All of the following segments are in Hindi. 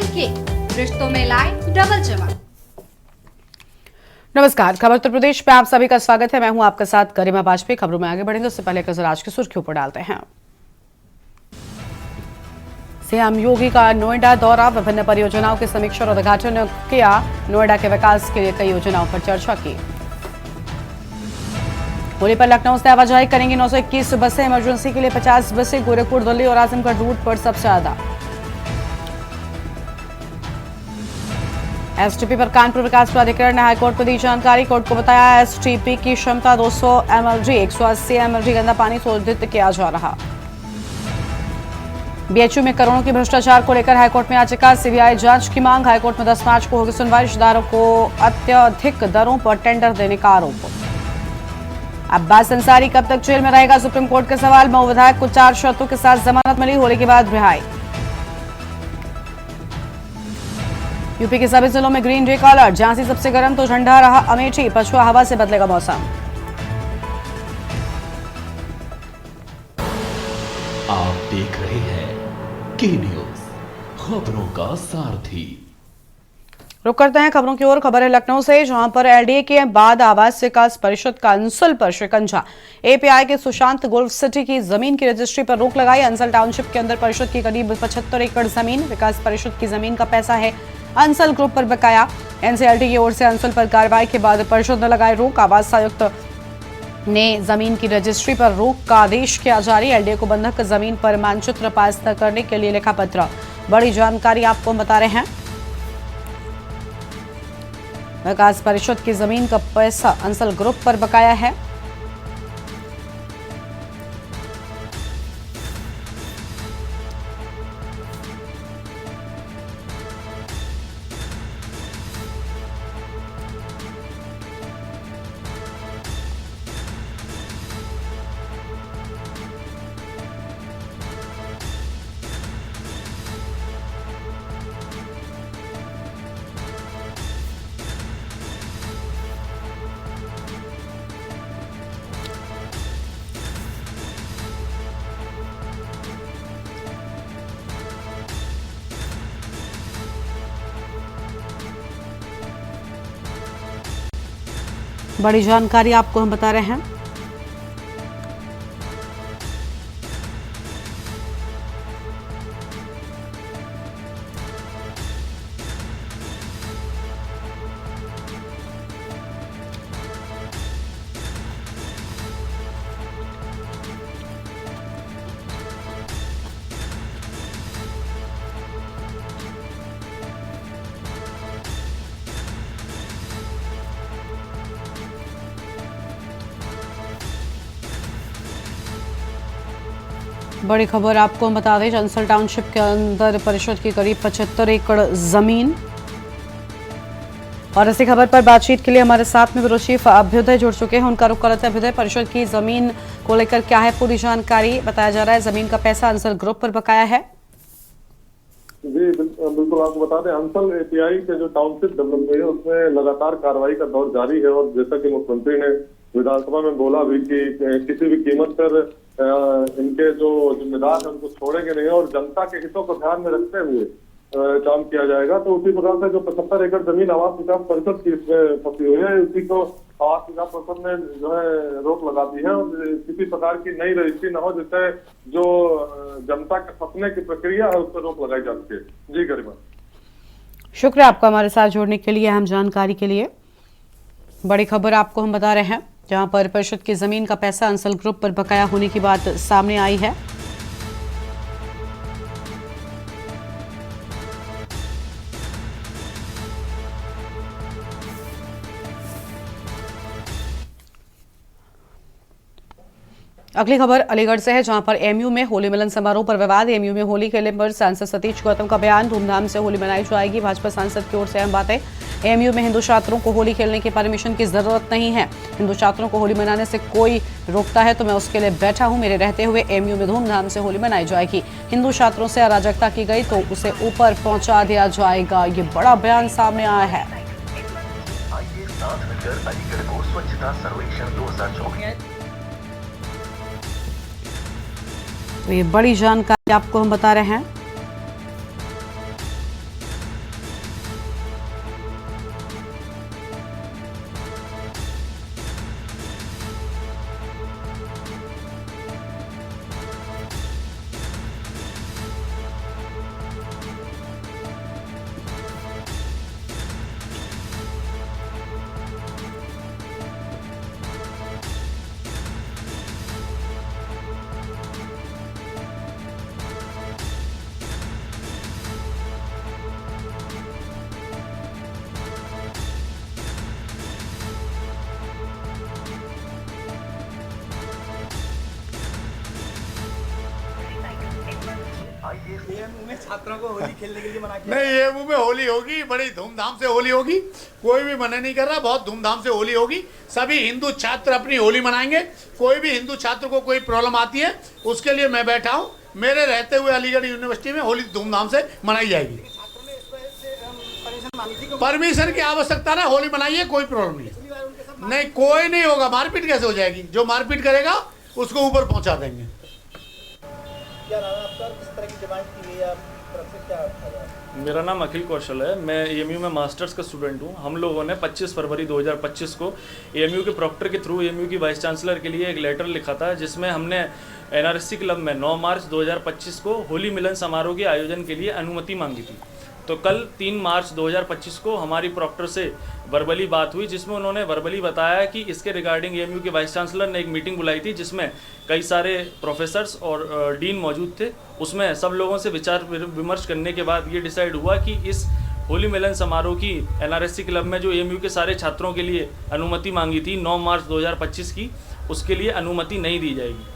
केक, रिश्तों में लाए डबल चमक। नमस्कार, खबर उत्तर प्रदेश में आप सभी का स्वागत है। मैं हूं आपके साथ गरिमा वाजपेयी। खबरों में आगे बढ़ेंगे उससे पहले एक नजर आज की सुर्खियों पर डालते हैं। सीएम योगी का नोएडा दौरा, विभिन्न परियोजनाओं की समीक्षा और उद्घाटन किया। नोएडा के विकास के लिए कई योजनाओं पर चर्चा की। होली पर लखनऊ से आवाजाही करेंगी 921 बसें, इमरजेंसी के लिए 50 बसें। गोरखपुर, दिल्ली और आजमगढ़ रूट पर सबसे ज्यादा। एसटीपी पर कानपुर विकास प्राधिकरण ने हाईकोर्ट को दी जानकारी। कोर्ट को बताया एसटीपी की क्षमता 200 एमएलडी, 180 एमएलडी गंदा पानी शोधित किया जा रहा। बीएचयू में करोड़ों की भ्रष्टाचार को लेकर हाईकोर्ट में याचिका, सीबीआई जांच की मांग। हाईकोर्ट में 10 मार्च को होगी सुनवाई। रिश्तेदारों को अत्यधिक दरों पर टेंडर देने का आरोप। अब्बास अंसारी कब तक जेल में रहेगा, सुप्रीम कोर्ट के सवाल। मऊ विधायक को 4 शर्तों के साथ जमानत मिली, होली के बाद रिहाई। यूपी के सभी जिलों में ग्रीन डे का अलर्ट, झांसी सबसे गर्म तो ठंडा रहा अमेठी। पछुआ हवा से बदलेगा मौसम। आप देख रहे हैं के न्यूज, खबरों का सारथी। रुक करते हैं खबरों की ओर। खबर है लखनऊ से, जहां पर एलडीए के बाद आवास विकास परिषद का अंसल पर शिकंजा। एपीआई के सुशांत गोल्फ सिटी की जमीन की रजिस्ट्री पर रोक लगाई। अंसल टाउनशिप के अंदर परिषद की करीब 75 एकड़ जमीन विकास परिषद की जमीन का पैसा है, अंसल ग्रुप पर बकाया। एनसीएलटी की ओर से अंसल पर कार्रवाई के बाद परिषद ने लगाई रोक। आवास आयुक्त ने जमीन की रजिस्ट्री पर रोक का आदेश किया जारी। एलडीए को बंधक जमीन पर मानचित्र पास न करने के लिए लिखा पत्र। बड़ी जानकारी आपको बता रहे हैं। विकास परिषद की जमीन का पैसा अंसल ग्रुप पर बकाया है। बड़ी जानकारी आपको हम बता रहे हैं। बड़ी खबर आपको हम बता दें, अंसल टाउनशिप के अंदर परिषद की करीब 75 एकड़ जमीन। और इसी खबर पर बातचीत के लिए हमारे साथ में ब्यूरो चीफ अभ्युदय जुड़ चुके हैं। उनका रुख करते हैं। अभ्युदय, परिषद की जमीन को लेकर क्या है पूरी जानकारी? बताया जा रहा है जमीन का पैसा अंसल ग्रुप पर बकाया है। जी बिल्कुल आपको बता दें, अंसल एपीआई के जो टाउनशिप डेवलप हुई है उसमें लगातार कार्रवाई का दौर जारी है। और जैसा कि मुख्यमंत्री ने विधानसभा में बोला भी कि किसी भी कीमत पर इनके जो जिम्मेदार है उनको छोड़ेंगे नहीं और जनता के हितों को ध्यान में रखते हुए काम किया जाएगा। तो उसी प्रकार से जो 75 एकड़ जमीन आवास विकास परिषद की इसमें फंसी हुई है, उसी को आवास विकास परिषद ने जो है रोक लगा दी है। और किसी प्रकार की नई रजिस्ट्री न हो जिससे जो जनता के फंसने की प्रक्रिया है उस पर रोक लगाई जा सके। जी गरिमा, शुक्रिया आपका हमारे साथ जुड़ने के लिए, अहम जानकारी के लिए। बड़ी खबर आपको हम बता रहे हैं, जहां पर परिषद की जमीन का पैसा अंसल ग्रुप पर बकाया होने की बात सामने आई है। अगली खबर अलीगढ़ से है, जहां पर एमयू में होली मिलन समारोह पर विवाद। एमयू में होली खेलने पर सांसद सतीश गौतम का बयान, धूमधाम से होली मनाई जाएगी। भाजपा सांसद की ओर से अहम बातें। एमयू में हिंदू छात्रों को होली खेलने की परमिशन की जरूरत नहीं है। हिंदू छात्रों को होली मनाने से कोई रोकता है तो मैं उसके लिए बैठा हूं। मेरे रहते हुए एमयू में धूमधाम से होली मनाई जाएगी। हिंदू छात्रों से अराजकता की गई तो उसे ऊपर पहुंचा दिया जाएगा। ये बड़ा बयान सामने आया है। तो ये बड़ी जानकारी आपको हम बता रहे हैं। एएमयू में छात्रों को होली खेलने के लिए मना किया। नहीं, एएमयू में होली होगी, बड़ी धूमधाम से होली होगी, कोई भी मना नहीं कर रहा, बहुत धूमधाम से होली होगी। सभी हिंदू छात्र अपनी होली मनाएंगे। कोई भी हिंदू छात्र को कोई प्रॉब्लम आती है उसके लिए मैं बैठा हूँ। मेरे रहते हुए अलीगढ़ यूनिवर्सिटी में होली धूमधाम से मनाई जाएगी। छात्रों ने इस वजह से परमिशन मांगी थी। परमिशन की आवश्यकता ना, होली मनाइए, कोई प्रॉब्लम नहीं। नहीं, कोई नहीं होगा। मारपीट कैसे हो जाएगी? जो मारपीट करेगा उसको ऊपर पहुंचा देंगे। क्या नाम है आपका? किस तरह की डिमांड की गई है आपकी तरफ से? क्या था? मेरा नाम अखिल कौशल है। मैं एएमयू में मास्टर्स का स्टूडेंट हूँ। हम लोगों ने 25 फरवरी 2025 को एएमयू के प्रॉक्टर के थ्रू एएमयू की वाइस चांसलर के लिए एक लेटर लिखा था, जिसमें हमने एनआरएससी क्लब में 9 मार्च 2025 को होली मिलन समारोह के आयोजन के लिए अनुमति मांगी थी। तो कल 3 मार्च 2025 को हमारी प्रॉक्टर से वर्बली बात हुई, जिसमें उन्होंने वर्बली बताया कि इसके रिगार्डिंग एएमयू के वाइस चांसलर ने एक मीटिंग बुलाई थी, जिसमें कई सारे प्रोफेसर्स और डीन मौजूद थे। उसमें सब लोगों से विचार विमर्श करने के बाद ये डिसाइड हुआ कि इस होली मिलन समारोह की एनआरएससी क्लब में जो एएमयू के सारे छात्रों के लिए अनुमति मांगी थी 9 मार्च 2025 की, उसके लिए अनुमति नहीं दी जाएगी।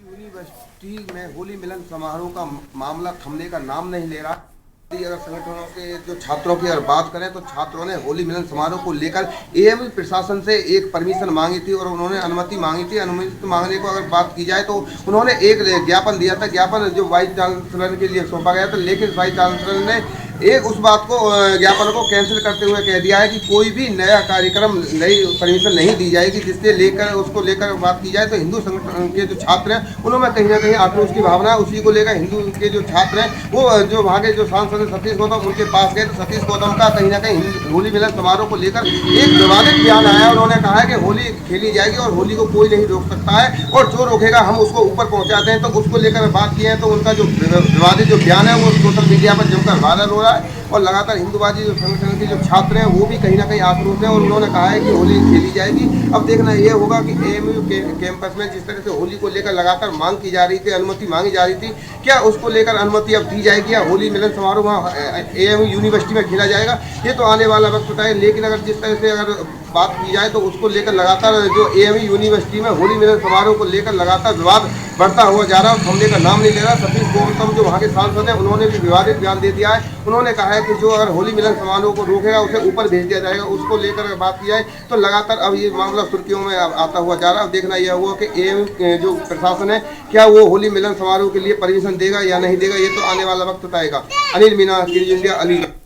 यूनिवर्सिटी में होली मिलन समारोह का मामला थमने का नाम नहीं ले रहा। अगर संगठनों के जो छात्रों की अगर बात करें तो छात्रों ने होली मिलन समारोह को लेकर एएमयू प्रशासन से एक परमिशन मांगी थी और उन्होंने अनुमति मांगी थी। अनुमति मांगने को अगर बात की जाए तो उन्होंने एक ज्ञापन दिया था, ज्ञापन जो वाइस चांसलर के लिए सौंपा गया था, लेकिन वाइस चांसलर ने एक उस बात को ज्ञापन को कैंसिल करते हुए कह दिया है कि कोई भी नया कार्यक्रम नई परमिशन नहीं दी जाएगी। जिससे लेकर उसको लेकर बात की जाए तो हिंदू संगठन के जो छात्र हैं उन्होंने कहीं ना कहीं आक्रोश की भावना है। उसी को लेकर हिंदू के जो छात्र हैं वो जो वहाँ के जो सांसद सतीश गौतम उनके पास गए तो सतीश गौतम का कहीं ना कहीं होली मिलन समारोह को लेकर एक विवादित बयान आया। उन्होंने कहा है कि होली खेली जाएगी और होली को कोई नहीं रोक सकता है और जो रोकेगा हम उसको ऊपर पहुँचाते हैं। तो उसको लेकर बात की है तो उनका जो विवादित जो बयान है वो सोशल मीडिया पर जमकर वायरल हो रहा है और लगातार हिंदूवादी जो संगठन के जो छात्र हैं वो भी कहीं ना कहीं आक्रोश है और उन्होंने कहा है कि होली खेली जाएगी। अब देखना ये होगा कि एएमयू के कैंपस में जिस तरह से होली को लेकर लगातार मांग की जा रही थी, अनुमति मांगी जा रही थी, क्या उसको लेकर अनुमति अब दी जाएगी या होली मिलन समारोह वहाँ एएमयू यूनिवर्सिटी में खेला जाएगा, ये तो आने वाला वक्त बताए। लेकिन अगर जिस तरह से अगर बात की जाए तो उसको लेकर लगातार जो एएमयू यूनिवर्सिटी में होली मिलन समारोह को लेकर लगातार विवाद बढ़ता हुआ जा रहा है, थमने का नाम नहीं ले रहा। सतीश गौतम जो वहाँ के सांसद हैं उन्होंने भी विवादित बयान दे दिया है। उन्होंने कहा है कि जो अगर होली मिलन समारोह को रोकेगा उसे ऊपर भेज दिया जाएगा। उसको लेकर अगर बात की जाए तो लगातार अब ये मामला सुर्खियों में आता हुआ जा रहा है। अब देखना यह हुआ कि एएमयू जो प्रशासन है क्या वो होली मिलन समारोह के लिए परमिशन देगा या नहीं देगा, ये तो आने वाला वक्त बताएगा। अनिल मीना, इंडिया, अलीगढ़।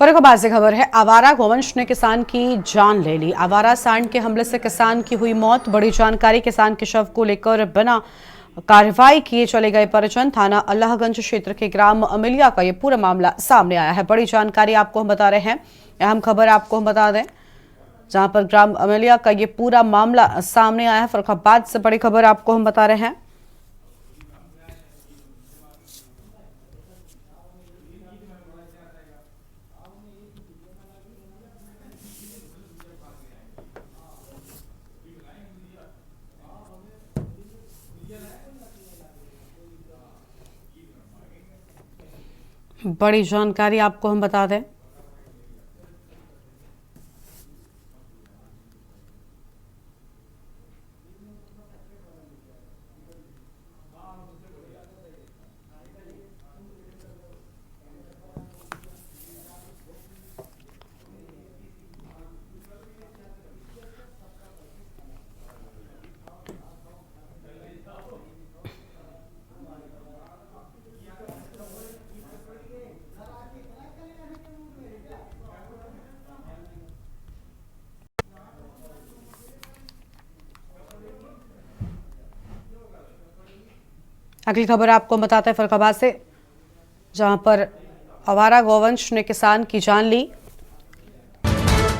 फर्रुखाबाद से खबर है। आवारा गोवंश ने किसान की जान ले ली। आवारा सांड के हमले से किसान की हुई मौत। बड़ी जानकारी। किसान के शव को लेकर बिना कार्रवाई किए चले गए परिजन। थाना अल्लाहगंज क्षेत्र के ग्राम अमिलिया का ये पूरा मामला सामने आया है। बड़ी जानकारी आपको हम बता रहे हैं, अहम खबर आपको हम बता दें, जहां पर ग्राम अमिलिया का ये पूरा मामला सामने आया है। फर्रुखाबाद से बड़ी खबर आपको हम बता रहे हैं। बड़ी जानकारी आपको हम बता दें, अगली खबर आपको बताते हैं फर्रुखाबाद से, जहां पर आवारा गोवंश ने किसान की जान ली।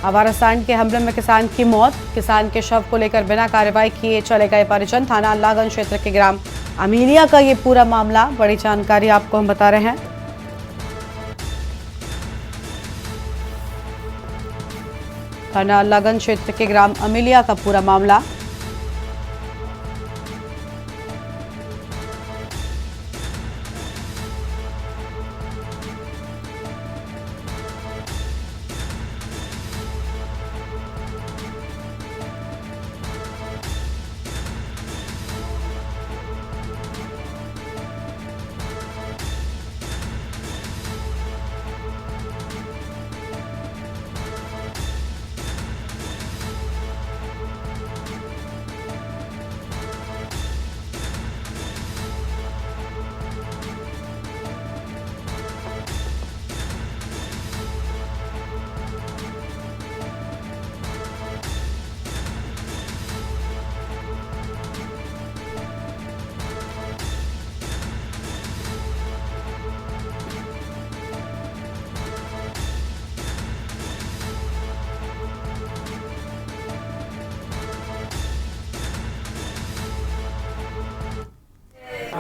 आवारा सांड के हमले में किसान की मौत। किसान के शव को लेकर बिना कार्रवाई किए चले गए परिजन। थाना अल्लाहगंज क्षेत्र के ग्राम अमीलिया का ये पूरा मामला। बड़ी जानकारी आपको हम बता रहे हैं। थाना अल्लाहगंज क्षेत्र के ग्राम अमीलिया का पूरा मामला।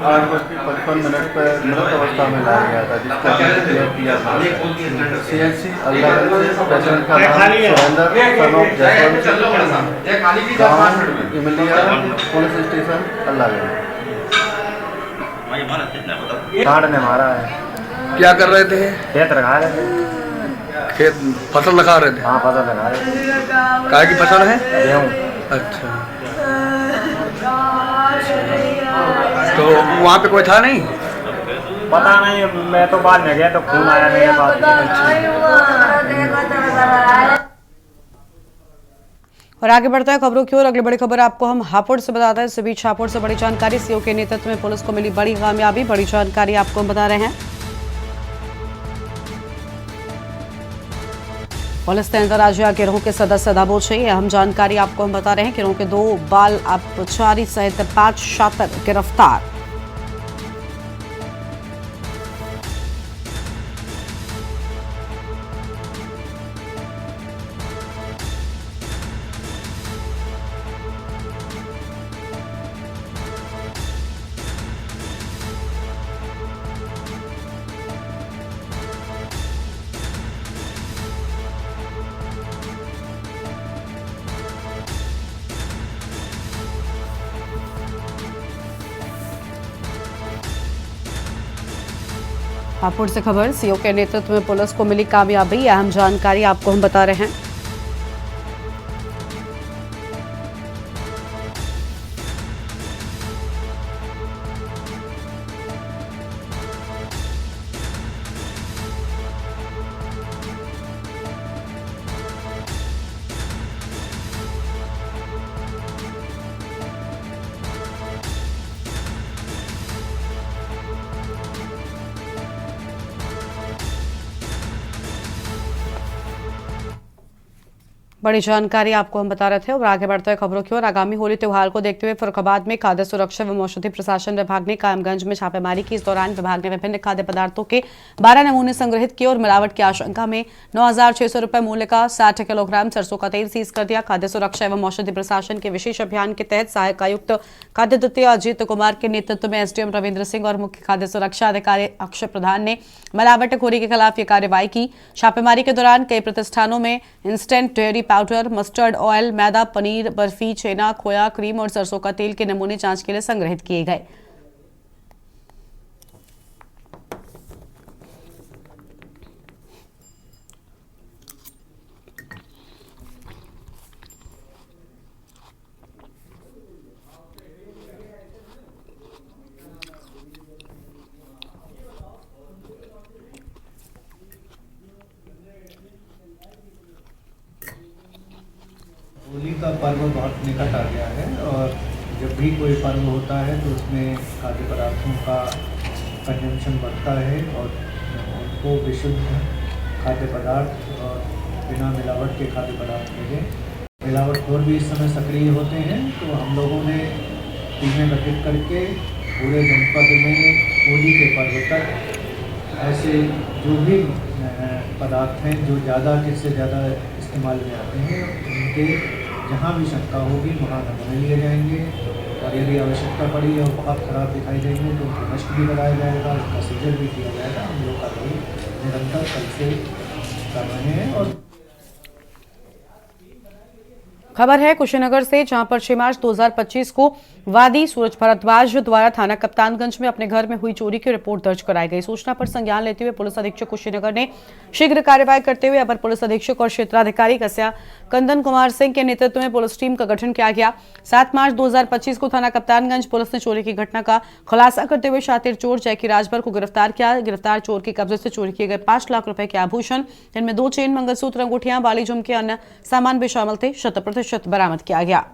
8:55 पर मृत अवस्था में लाया गया था, जिसका क्लियर किया CHC अल्लाहगंज पेशेंट का नाम सुरेंद्र सनोफ जयवंत, गाँव इमलिया, पुलिस स्टेशन अल्लाहगंज। सांड ने मारा है। क्या कर रहे थे? खेत लगा रहे थे। खेत फसल लगा रहे थे? हाँ, फसल लगा रहे थे। काय की फसल है? गेहूँ। अच्छा, तो वहाँ पे कोई था नहीं? पता नहीं, मैं तो बाद में गया तो खून आया मेरे पास। और आगे बढ़ता है खबरों की ओर। अगली बड़ी खबर आपको हम हापुड़ से बताते हैं। इस बीच हापुड़ से बड़ी जानकारी, सीओ के नेतृत्व में पुलिस को मिली बड़ी कामयाबी। बड़ी जानकारी आपको हम बता रहे हैं। पुलिस ने अंतर्राज्यीय गिरोह के सदस्य दबोचे। अहम जानकारी आपको हम बता रहे हैं। गिरोह के 2 बाल अपचारी सहित 5 शातिर गिरफ्तार। हापुड़ से खबर, सीओ के नेतृत्व में पुलिस को मिली कामयाबी। अहम जानकारी आपको हम बता रहे हैं। बड़ी जानकारी आपको हम बता रहे थे। और आगे बढ़ते हुए खबरों की ओर। आगामी होली त्योहार को देखते हुए फर्रुखाबाद में खाद्य सुरक्षा एवं औषधि प्रशासन विभाग ने कायमगंज में छापेमारी की। इस दौरान विभाग ने विभिन्न खाद्य पदार्थों के 12 नमूने संग्रहित किए और मिलावट की आशंका में 9,600 रुपए मूल्य का 60 किलोग्राम सरसों का तेल सीज कर दिया। खाद्य सुरक्षा एवं औषधि प्रशासन के विशेष अभियान के तहत सहायक आयुक्त खाद्य द्वितीय अजीत कुमार के नेतृत्व में एसडीएम रविंद्र सिंह और मुख्य खाद्य सुरक्षा अधिकारी अक्षय प्रधान ने मिलावटखोरी के खिलाफ ये कार्रवाई की। छापेमारी के दौरान कई प्रतिष्ठानों में instant dairy powder, mustard oil, मैदा, पनीर, बर्फी, छेना, खोया, क्रीम और सरसों का तेल के नमूने जांच के लिए संग्रहित किए गए। होली का पर्व बहुत निकट आ गया है और जब भी कोई पर्व होता है तो उसमें खाद्य पदार्थों का कंजम्पशन बढ़ता है और उनको विशुद्ध खाद्य पदार्थ और बिना मिलावट के खाद्य पदार्थ मिले। मिलावटखोर भी इस समय सक्रिय होते हैं, तो हम लोगों ने टीमें गठित करके पूरे जनपद में होली के पर्व तक ऐसे जो भी पदार्थ हैं जो किससे ज़्यादा इस्तेमाल में आते हैं, उनके जहाँ भी शंका होगी वहाँ नमूने लिए जाएंगे और यदि आवश्यकता पड़ी और बहुत ख़राब दिखाई देंगे तो उनको नष्ट भी कराया जाएगा, उसका सीजन भी किया जाएगा। हम लोग कार्रवाई निरंतर कल से कर रहे हैं। और खबर है कुशीनगर से, जहां पर 6 मार्च 2025 को वादी सूरज भारद्वाज द्वारा थाना कप्तानगंज में अपने घर में हुई चोरी की रिपोर्ट दर्ज कराई गई। सूचना पर संज्ञान लेते हुए पुलिस अधीक्षक कुशीनगर ने शीघ्र कार्रवाई करते हुए अपर पुलिस अधीक्षक और क्षेत्राधिकारी कस्या कंदन कुमार सिंह के नेतृत्व में पुलिस टीम का गठन किया गया। 7 मार्च 2025 को थाना कप्तानगंज पुलिस ने चोरी की घटना का खुलासा करते हुए शातिर चोर जैकी राजभर को गिरफ्तार किया। गिरफ्तार चोर के कब्जे से चोरी किए गए 5 लाख रुपए के आभूषण, इनमें 2 चेन, मंगलसूत्र, अंगूठियां, बाली, झुमके, अन्य सामान भी शामिल थे, 100% बरामद किया गया।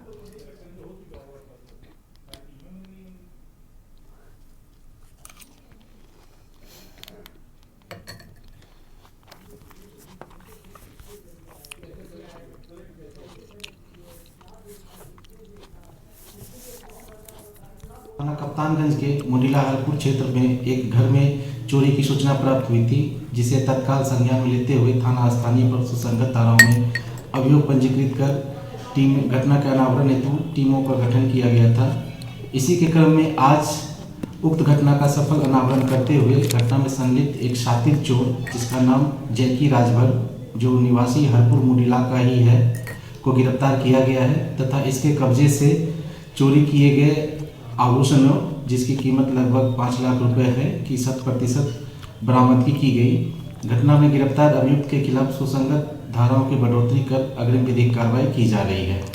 थाना कप्तानगंज के मुंडीला हरपुर क्षेत्र में एक घर में चोरी की सूचना प्राप्त हुई थी, जिसे तत्काल संज्ञान में लेते हुए थाना स्थानीय पर सुसंगत धाराओं में अभियोग पंजीकृत कर टीम घटना के अनावरण हेतु टीमों का गठन किया गया था। इसी के क्रम में आज उक्त घटना का सफल अनावरण करते हुए घटना में संलिप्त एक शातिर चोर जिसका नाम जैकी राजभर जो निवासी हरपुर मुडिला का ही है को गिरफ्तार किया गया है तथा इसके कब्जे से चोरी किए गए आभूषणों जिसकी कीमत लगभग 5 लाख रुपए है की 100% बरामदगी की गई। घटना में गिरफ्तार अभियुक्त के खिलाफ सुसंगत धाराओं की बढ़ोतरी कर अग्रिम विधिक कार्रवाई की जा रही है।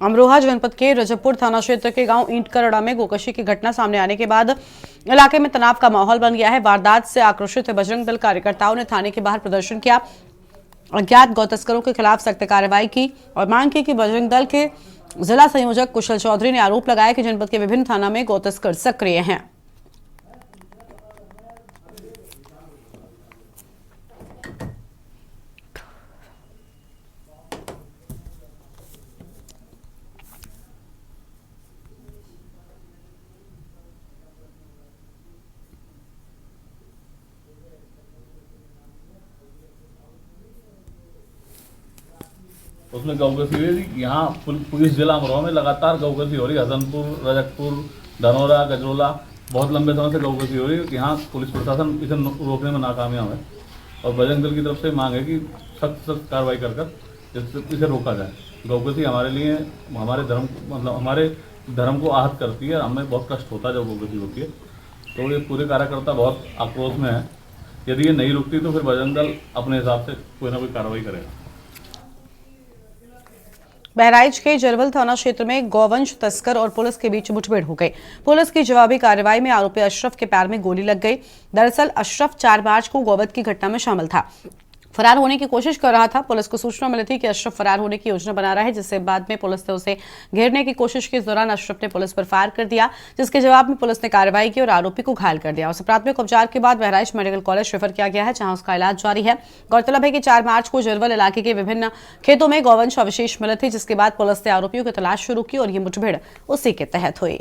अमरोहा जनपद के रजबपुर थाना क्षेत्र के गांव ईंट करड़ा में गोकशी की घटना सामने आने के बाद इलाके में तनाव का माहौल बन गया है। वारदात से आक्रोशित बजरंग दल कार्यकर्ताओं ने थाने के बाहर प्रदर्शन किया, अज्ञात गौ तस्करों के खिलाफ सख्त कार्रवाई की और मांग की कि बजरंग दल के जिला संयोजक कुशल चौधरी ने आरोप लगाया कि जनपद के विभिन्न थाना में गौ तस्कर सक्रिय हैं। उसमें गौकसी यहाँ पुलिस जिला अमरोहा में लगातार गौकसी हो रही है। हसनपुर, रजकपुर, धनौरा, गजरोला बहुत लंबे समय से गौकसी हो रही है। यहाँ पुलिस प्रशासन इसे रोकने में नाकामयाब है और बजरंग दल की तरफ से मांग है कि सख्त कार्रवाई कर इसे रोका जाए। गौकसी हमारे लिए हमारे धर्म मतलब हमारे धर्म को आहत करती है, हमें बहुत कष्ट होता है जब गौकसी होती है। तो ये पूरे कार्यकर्ता बहुत आक्रोश में है। यदि ये नहीं रुकती तो फिर बजरंग दल अपने हिसाब से कोई ना कोई कार्रवाई करेगा। बहराइच के जरवल थाना क्षेत्र में गौवंश तस्कर और पुलिस के बीच मुठभेड़ हो गई। पुलिस की जवाबी कार्रवाई में आरोपी अशरफ के पैर में गोली लग गई। दरअसल अशरफ 4 मार्च को गौवध की घटना में शामिल था, फरार होने की कोशिश कर रहा था। पुलिस को सूचना मिली थी कि अशरफ फरार होने की योजना बना रहा है, जिससे बाद में पुलिस ने उसे घेरने की कोशिश की। इस दौरान अशरफ ने पुलिस पर फायर कर दिया, जिसके जवाब में पुलिस ने कार्रवाई की और आरोपी को घायल कर दिया। उसे प्राथमिक उपचार के बाद बहराइच मेडिकल कॉलेज रेफर किया गया है, जहां उसका इलाज जारी है। गौरतलब है कि 4 मार्च को जरवल इलाके के विभिन्न खेतों में गौवंश अवशेष मिले थे, जिसके बाद पुलिस ने आरोपियों की तलाश शुरू की और ये मुठभेड़ उसी के तहत हुई।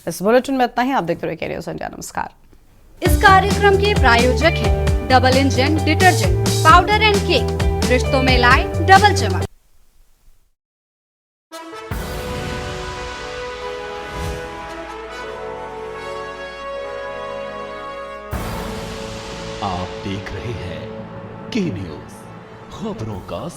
इस बुलेटिन में इतना ही। आप देखते रहिए के न्यूज़ इंडिया। नमस्कार। इस कार्यक्रम के प्रायोजक हैं double engine detergent powder and cake, रिश्तों में लाए डबल चमक। आप देख रहे हैं के न्यूज़, खबरों का